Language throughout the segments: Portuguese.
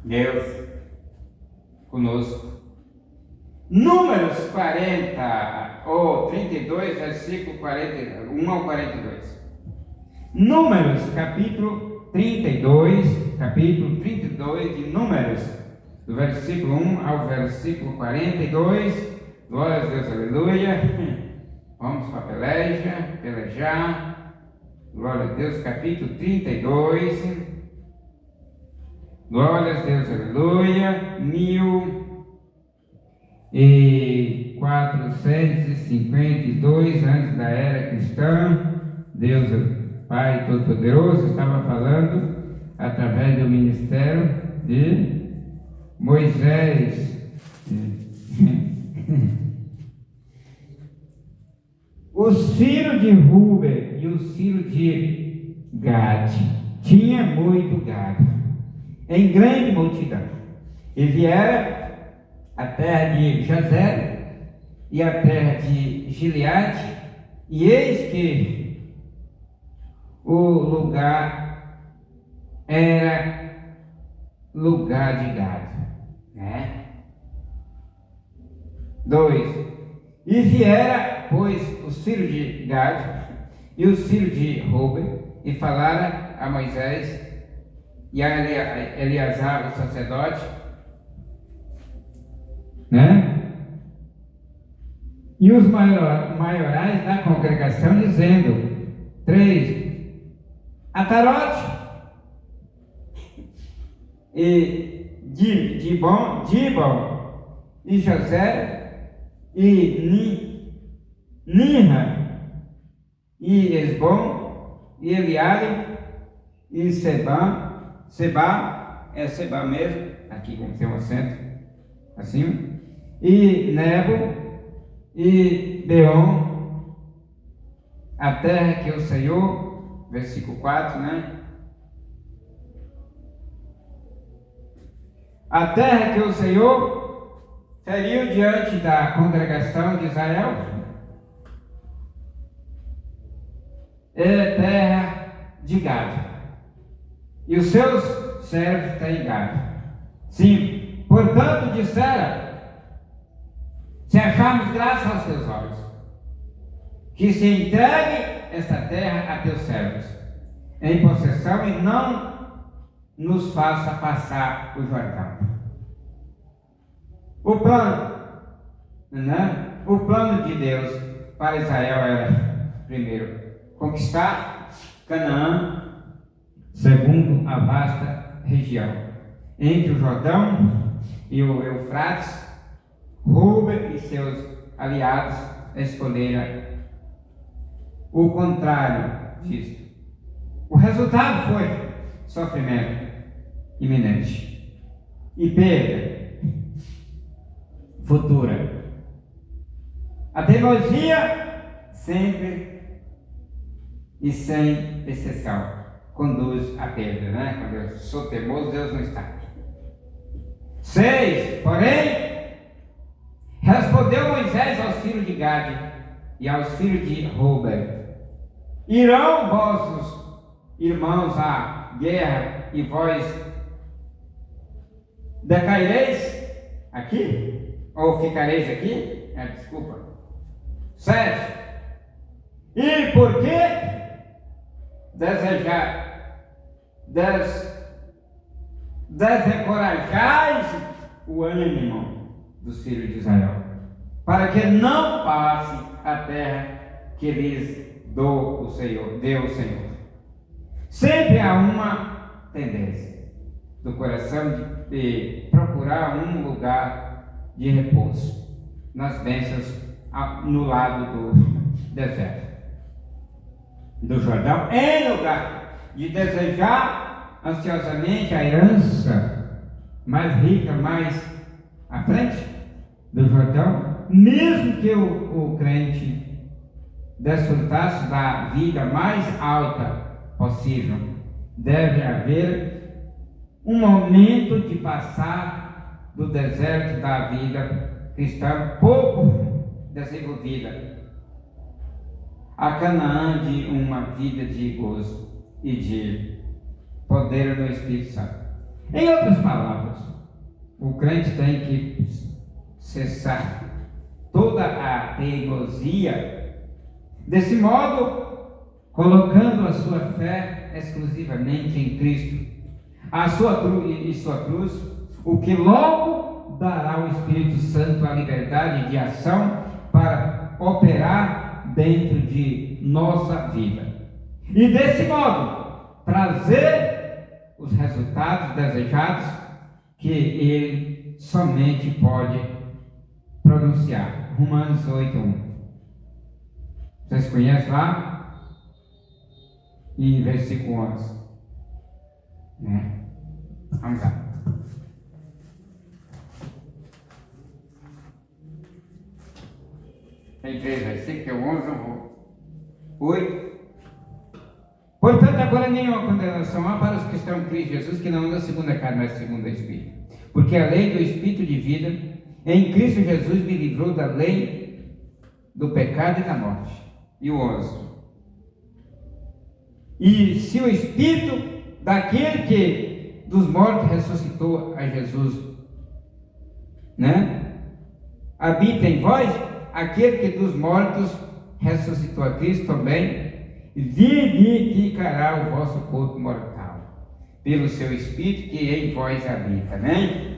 Deus conosco. Números 40 ou 32, versículo 41 ao 42. Números, capítulo 32 de Números, do versículo 1 ao versículo 42. Glória a Deus, aleluia. Vamos para pelejar. Glória a Deus, capítulo 32. Glória a Deus, aleluia. 1452 antes da era cristã, Deus Pai Todo-Poderoso estava falando através do ministério de Moisés. Os filhos de Ruben e os filhos de Gade tinha muito gado, em grande multidão, e vieram a terra de Jazer e a terra de Gileade, e eis que o lugar era lugar de gado, né? 2. E viera, pois, os filhos de Gade e os filhos de Ruben, e falaram a Moisés e a Eleazar, o sacerdote, né? E os maiorais da congregação, dizendo: 3. Atarote e Dibon e José e Ninra e Esbom e Eliade e Seba é Seba mesmo, aqui tem que ter um acento assim, e Nebo e Beon, a terra que o Senhor, versículo 4, né? A terra que o Senhor feriu diante da congregação de Israel é terra de gado, e os seus servos têm gado. 5. Portanto disseram: se acharmos graça aos teus olhos, que se entregue esta terra a teus servos em possessão, e não nos faça passar o Jordão. O plano, né? O plano de Deus para Israel era, primeiro, conquistar Canaã, segundo, a vasta região entre o Jordão e o Eufrates. Ruben e seus aliados escolheram o contrário disso. O resultado foi sofrimento iminente e perda futura. A teimosia sempre e sem exceção conduz à perda, né? Quando eu sou teimoso, Deus não está. 6. Porém, respondeu Moisés aos filhos de Gade e aos filhos de Ruben: irão vossos irmãos à guerra e vós decaireis aqui? Ou ficareis aqui? Desculpa. 7. E por que desencorajais o ânimo dos filhos de Israel, para que não passe a terra que lhes deu o Senhor. Sempre há uma tendência do coração de procurar um lugar de repouso nas bênçãos no lado do deserto do Jordão, em lugar de desejar ansiosamente a herança mais rica, mais à frente do Jordão, mesmo que o crente desfrutasse da vida mais alta possível, deve haver um momento de passar do deserto da vida cristã pouco desenvolvida a Canaã de uma vida de gozo e de poder no Espírito Santo. Em outras palavras, o crente tem que cessar toda a teimosia, desse modo, colocando a sua fé exclusivamente em Cristo, a sua cruz, o que logo dará ao Espírito Santo a liberdade de ação para operar dentro de nossa vida. E desse modo, trazer os resultados desejados que Ele somente pode pronunciar. Romanos 8:1. Vocês conhecem lá? E versículo 11. Vamos lá. Tem 3 versículos, 11, 8. Portanto, agora nenhuma condenação há para os que estão em Cristo Jesus, que não andam segundo a carne, mas segundo o Espírito. Porque a lei do Espírito de vida em Cristo Jesus me livrou da lei do pecado e da morte. E o 11. E se o Espírito daquele que dos mortos ressuscitou a Jesus, habita em vós, aquele que dos mortos ressuscitou a Cristo também, vivificará o vosso corpo mortal, pelo seu Espírito que em vós habita. Amém?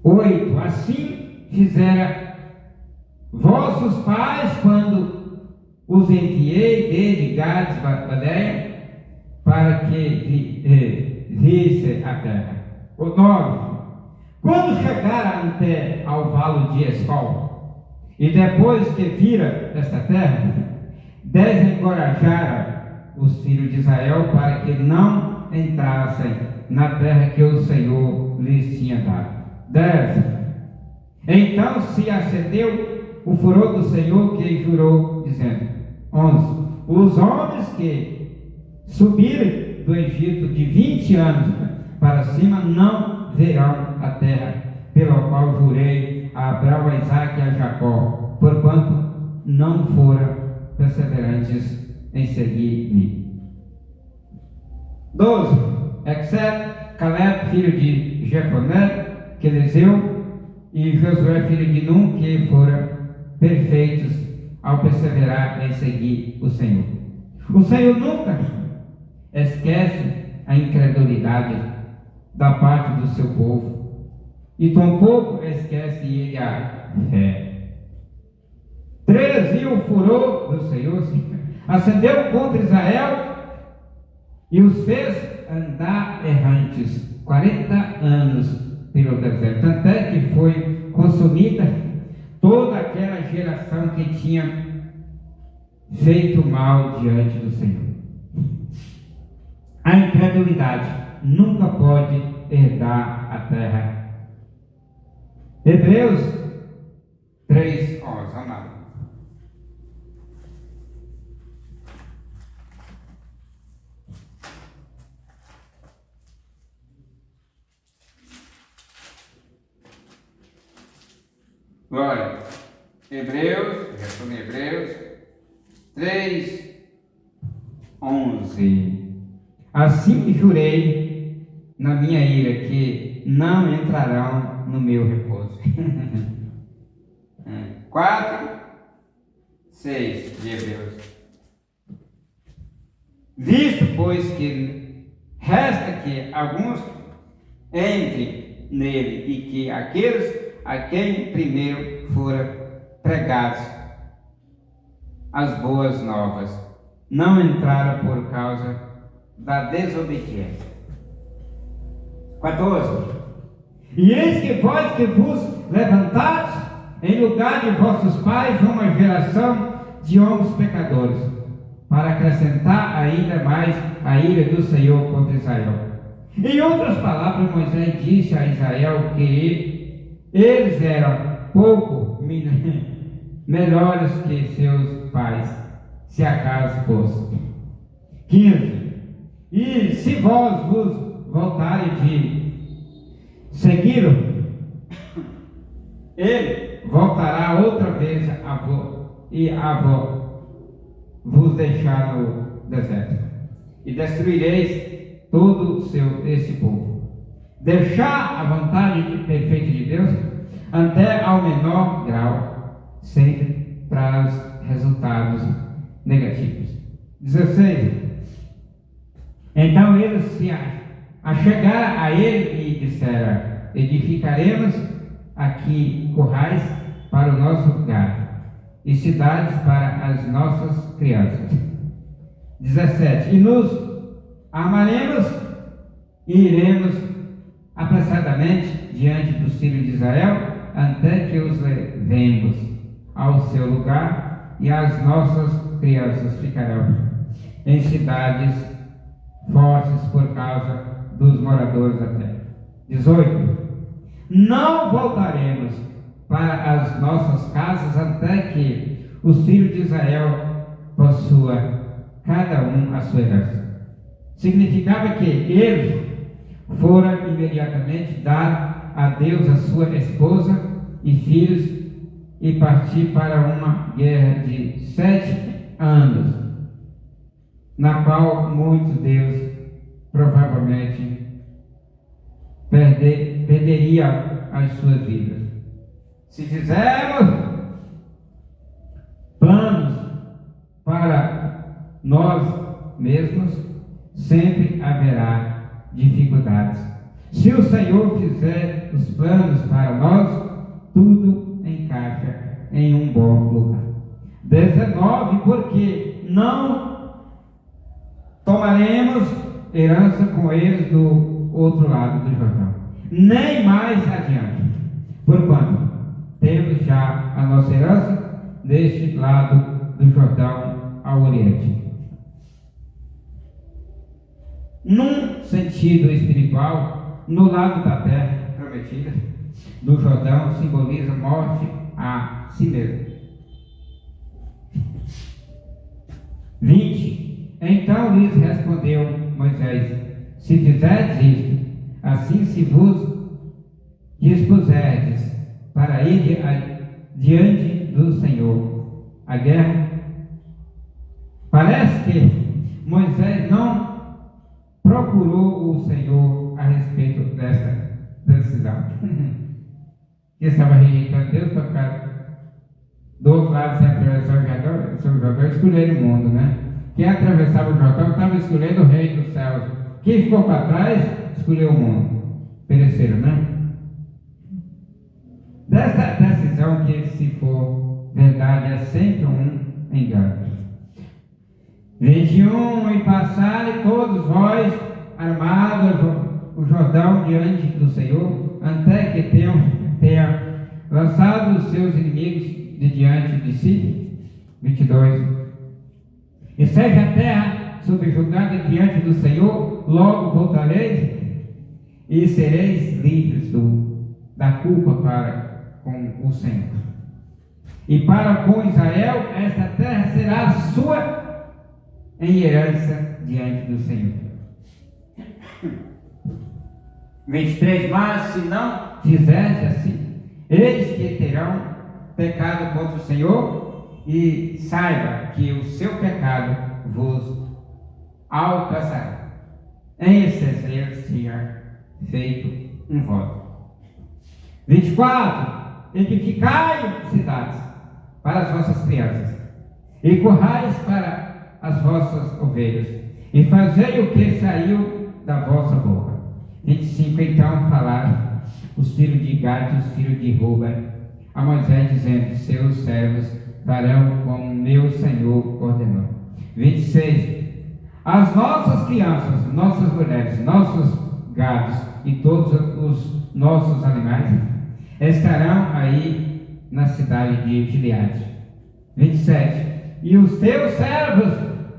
8. Assim fizera vossos pais quando os enviei desde Gades, Baleia, para que visse a terra. O 9. Quando chegaram até ao vale de Escol, e depois que vira esta terra, desencorajaram os filhos de Israel para que não entrassem na terra que o Senhor lhes tinha dado. 10. Então se acendeu o furor do Senhor que jurou, dizendo. 11. Os homens que subiram do Egito de 20 anos para cima não verão a terra pela qual jurei a Abraão, a Isaque e a Jacó, porquanto não foram perseverantes em seguir-me. 12. Exceto Caleb, filho de Jefoné, Quelizeu, e Josué, filho de Num, que foram perfeitos ao perseverar em seguir o Senhor. O Senhor nunca esquece a incredulidade da parte do seu povo, e tampouco esquece ele a fé. 13. E o furor do Senhor acendeu contra Israel e os fez andar errantes 40 anos pelo deserto, até que foi consumida toda aquela geração que tinha feito mal diante do Senhor. A incredulidade nunca pode herdar a terra. Hebreus 3:11. Vamos lá. Glória. Hebreus 3:11. Assim jurei na minha ira que não entrarão no meu repouso. 4:6 de Hebreus. Visto, pois, que resta que alguns entrem nele e que aqueles a quem primeiro foram pregados as boas novas não entraram por causa da desobediência. 14. E eis que vós que vos levantares em lugar de vossos pais uma geração de homens pecadores, para acrescentar ainda mais a ira do Senhor contra Israel. Em outras palavras, Moisés disse a Israel que eles eram pouco melhores que seus pais, se acaso fosse. 15. E se vós vos voltarem de segui-lo, ele voltará outra vez vos deixar no deserto. E destruireis todo esse povo. Deixar a vontade perfeita de Deus, até ao menor grau, sempre traz resultados negativos. 16. Então eles se achegaram a ele e disseram: edificaremos aqui currais para o nosso gado e cidades para as nossas crianças. 17. E nos armaremos e iremos apressadamente diante dos filhos de Israel, até que os levemos ao seu lugar, e as nossas crianças ficarão em cidades fortes por causa dos moradores da terra. 18. Não voltaremos para as nossas casas até que os filhos de Israel possuam cada um a sua herança. Significava que eles foram imediatamente dar a Deus a sua esposa e filhos e partir para uma guerra de 7 anos, na qual muitos deus provavelmente perderia as suas vidas. Se fizermos planos para nós mesmos, sempre haverá dificuldades. Se o Senhor fizer os planos para nós, tudo encaixa em um bom lugar. 19. Porque não tomaremos herança com eles do outro lado do Jordão, nem mais adiante, porquanto temos já a nossa herança deste lado do Jordão ao Oriente. Num sentido espiritual, no lado da terra prometida do Jordão simboliza morte a si mesmo. 20. Então lhes respondeu Moisés: se fizerdes isto, assim se vos dispuserdes para ir diante do Senhor a guerra. Parece que Moisés não procurou o Senhor a respeito dessa decisão. Ele estava rejeitando Deus para ficar do outro lado sem atravessar o Jordão, escolhendo o mundo, né? Quem atravessava o Jordão estava escolhendo o rei dos céus. Quem ficou para trás, escolheu o mundo. Pereceram, né? Dessa decisão, que se for verdade, é sempre um engano. 21. E passarem todos vós armados o Jordão diante do Senhor, até que tenha lançado os seus inimigos de diante de si. 22. E seja a terra subjugada diante do Senhor, logo voltareis e sereis livres da culpa para com o Senhor. E para com Israel, esta terra será sua em herança diante do Senhor. 23. Mas se não fizerdes assim, eis que terão pecado contra o Senhor, e saiba que o seu pecado vos alcançará. Em essência, eles tinham feito um voto. 24. Edificai cidades para as vossas crianças, e currais para as vossas ovelhas, e fazei o que saiu da vossa boca. 25. Então falaram os filhos de Gad e os filhos de Ruben a Moisés, dizendo: seus servos farão como meu Senhor ordenou. 26. As nossas crianças, nossas mulheres, nossos gados e todos os nossos animais estarão aí na cidade de Gileade. 27. E os teus servos,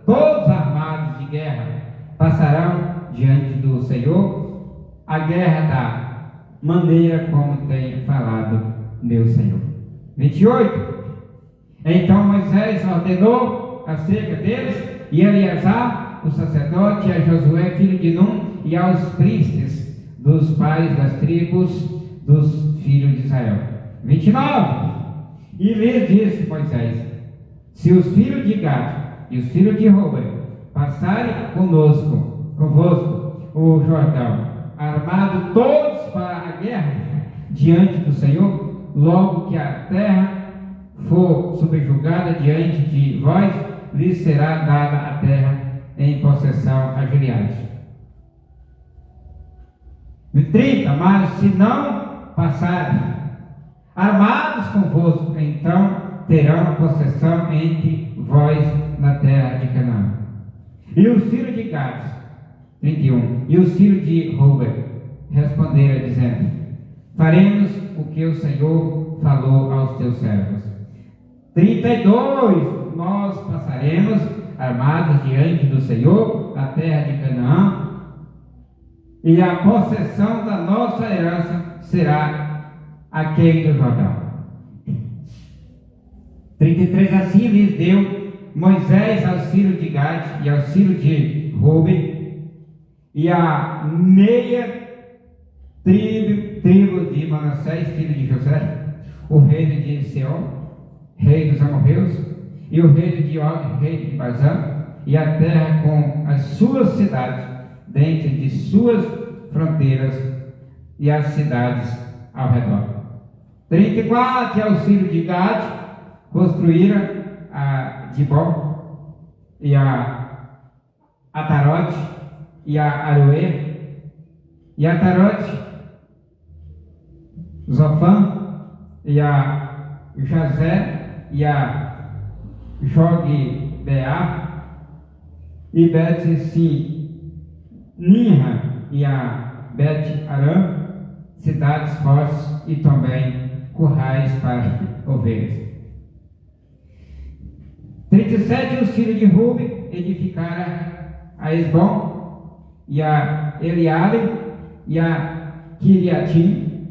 todos armados de guerra, passarão diante do Senhor a guerra da maneira como tem falado meu Senhor. 28. Então Moisés ordenou acerca deles, e Eleazar, o sacerdote, a Josué, filho de Num, e aos príncipes dos pais das tribos dos filhos de Israel. 29. E lhes disse Moisés: se os filhos de Gad e os filhos de Ruben passarem convosco, o Jordão, armados todos para a guerra diante do Senhor, logo que a terra for subjugada diante de vós, lhes será dada a terra em possessão a Gileade. 30. Mas se não passarem armados convosco, então terão possessão entre vós na terra de Canaã. E os filhos de Gad, 31, e os filhos de Ruben responderam, dizendo: faremos o que o Senhor falou aos teus servos. 32. Nós passaremos armados diante do Senhor a terra de Canaã, e a possessão da nossa herança será aquele do Jordão. 33. Assim lhes deu Moisés aos filhos de Gad e aos filhos de Ruben e a meia tribo de Manassés, filho de José, o reino de Seom, rei dos amorreus, e o reino de Og, rei de Bazã, e a terra com as suas cidades dentro de suas fronteiras e as cidades ao redor. 34. E aos filhos de Gad construíram a Dibon e a Atarote e a Aroê e a Atarote, Zofã e a Jazé e a Jogbeá e Bet-Sinninha e a Bet-Aram, cidades fortes e também currais para ovelhas. 37. Os filhos de Ruben edificaram a Esbom e a Eliale e a Kiriatim,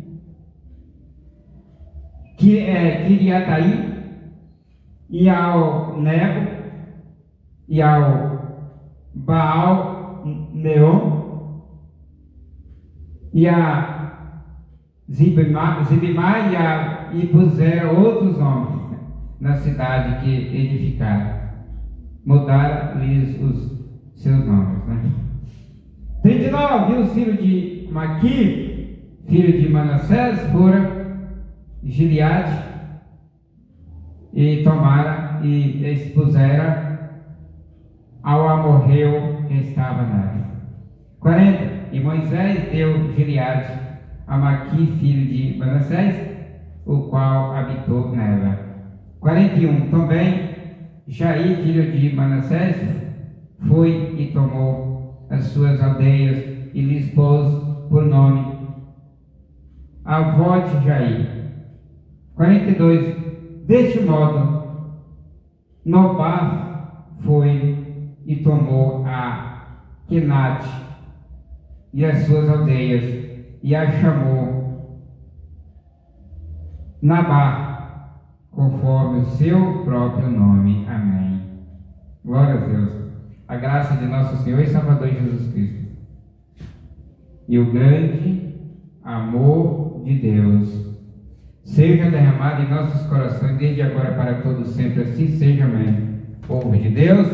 Kiriataim, e ao Nebo e ao Baal Meon e a Zibimá e puseram outros nomes na cidade que edificaram. Mudaram-lhes os seus nomes, né? 39. E os filhos de Maqui, filho de Manassés, foram Gileade e tomaram e expuseram ao amorreu que estava nela. 40. E Moisés deu Gileade a Maqui, filho de Manassés, o qual habitou nela. 41. Também Jair, filho de Manassés, foi e tomou as suas aldeias e lhes pôs por nome avó de Jair. 42. Deste modo, Nobá foi e tomou a Quenate e as suas aldeias e a chamou Nabá, conforme o seu próprio nome. Amém. Glória a Deus. A graça de nosso Senhor e Salvador Jesus Cristo e o grande amor de Deus seja derramado em nossos corações desde agora para todos sempre. Assim seja. Amém. Povo de Deus,